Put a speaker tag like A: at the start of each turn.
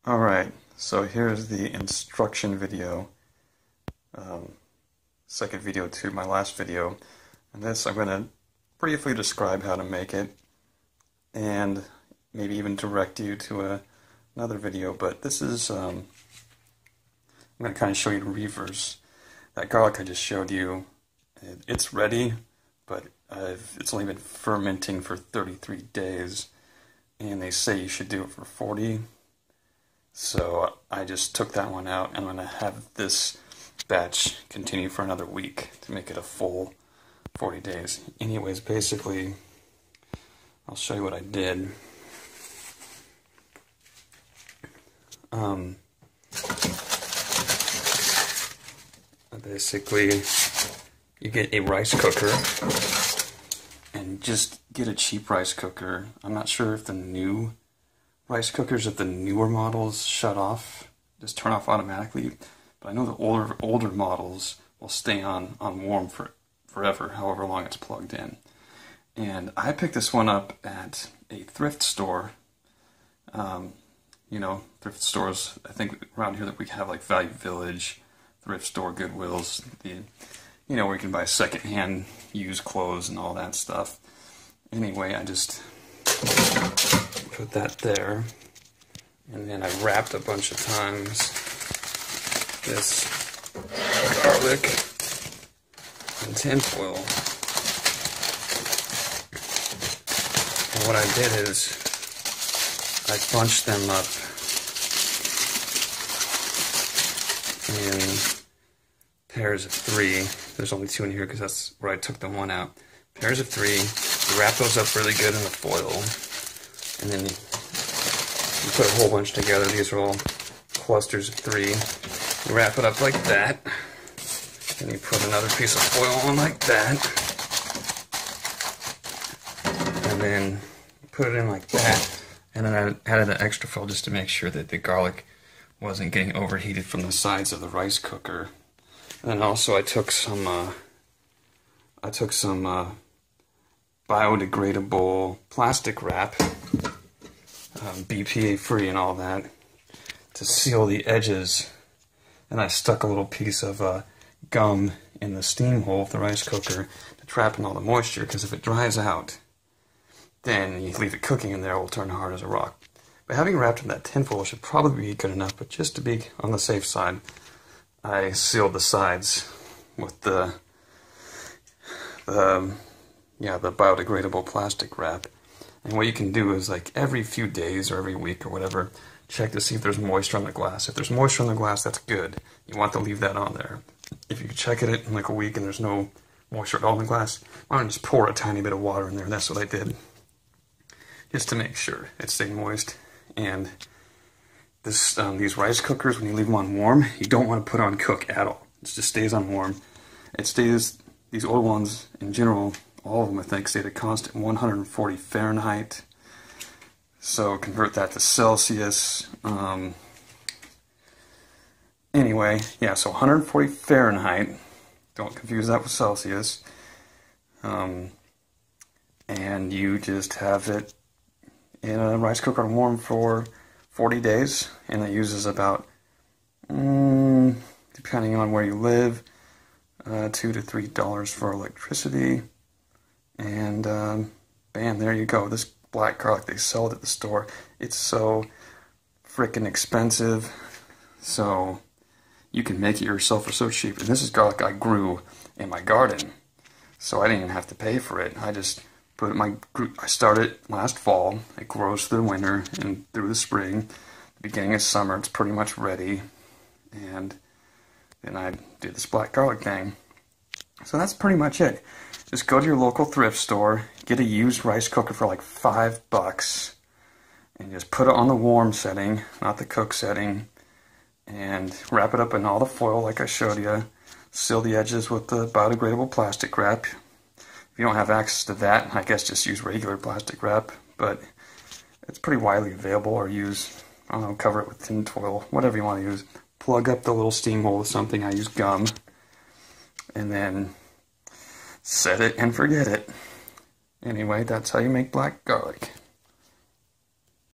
A: Alright, so here's the instruction video, second video to my last video. In this I'm going to briefly describe how to make it, and maybe even direct you to another video, but this is, I'm going to kind of show you the reverse. That garlic I just showed you, it's ready, but it's only been fermenting for 33 days, and they say you should do it for 40. So I just took that one out, and I'm going to have this batch continue for another week to make it a full 40 days. Anyways, basically, I'll show you what I did. Basically, you get a rice cooker, and just get a cheap rice cooker. I'm not sure if the new rice cookers, if the newer models shut off, just turn off automatically, but I know the older models will stay on warm for forever, however long it's plugged in. And I picked this one up at a thrift store. You know, thrift stores, I think around here that we have like Value Village, thrift store, Goodwills, you know, where you can buy secondhand used clothes and all that stuff. Anyway, I just put that there, and then I wrapped a bunch of times this garlic in tinfoil. And what I did is I bunched them up in pairs of 3. There's only 2 in here because that's where I took the one out. Pairs of 3. You wrap those up really good in the foil, and then you put a whole bunch together. These are all clusters of 3. You wrap it up like that, and you put another piece of foil on like that, and then put it in like that, and then I added an extra foil just to make sure that the garlic wasn't getting overheated from the sides of the rice cooker. And then also I took some biodegradable plastic wrap, BPA free and all that, to seal the edges. And I stuck a little piece of gum in the steam hole of the rice cooker to trap in all the moisture, because if it dries out, then you leave it cooking in there, it will turn hard as a rock. But having wrapped in that tinfoil should probably be good enough, but just to be on the safe side, I sealed the sides with the biodegradable plastic wrap. And what you can do is, like, every few days or every week or whatever, check to see if there's moisture on the glass. If there's moisture on the glass, that's good. You want to leave that on there. If you check it in like a week and there's no moisture at all in the glass, why don't you just pour a tiny bit of water in there? That's what I did, just to make sure it stayed moist. And this, these rice cookers, when you leave them on warm, you don't want to put on cook at all. It just stays on warm. It stays, these old ones in general, all of them I think, stay at a constant 140 Fahrenheit. So convert that to Celsius. Anyway, yeah, so 140 Fahrenheit. Don't confuse that with Celsius. And you just have it in a rice cooker on warm for 40 days, and it uses about, depending on where you live, $2 to $3 for electricity, and bam, there you go. This black garlic, they sell it at the store. It's so freaking expensive, so you can make it yourself for so cheap. And this is garlic I grew in my garden, so I didn't even have to pay for it. I just put it I started last fall. It grows through the winter and through the spring. The beginning of summer, it's pretty much ready. And then I did this black garlic thing. So that's pretty much it. Just go to your local thrift store, get a used rice cooker for like $5, and just put it on the warm setting, not the cook setting, and wrap it up in all the foil like I showed you. Seal the edges with the biodegradable plastic wrap. If you don't have access to that, I guess just use regular plastic wrap, but it's pretty widely available, or use, I don't know, cover it with tin foil, whatever you want to use. Plug up the little steam hole with something. I use gum, and then set it and forget it. Anyway, that's how you make black garlic.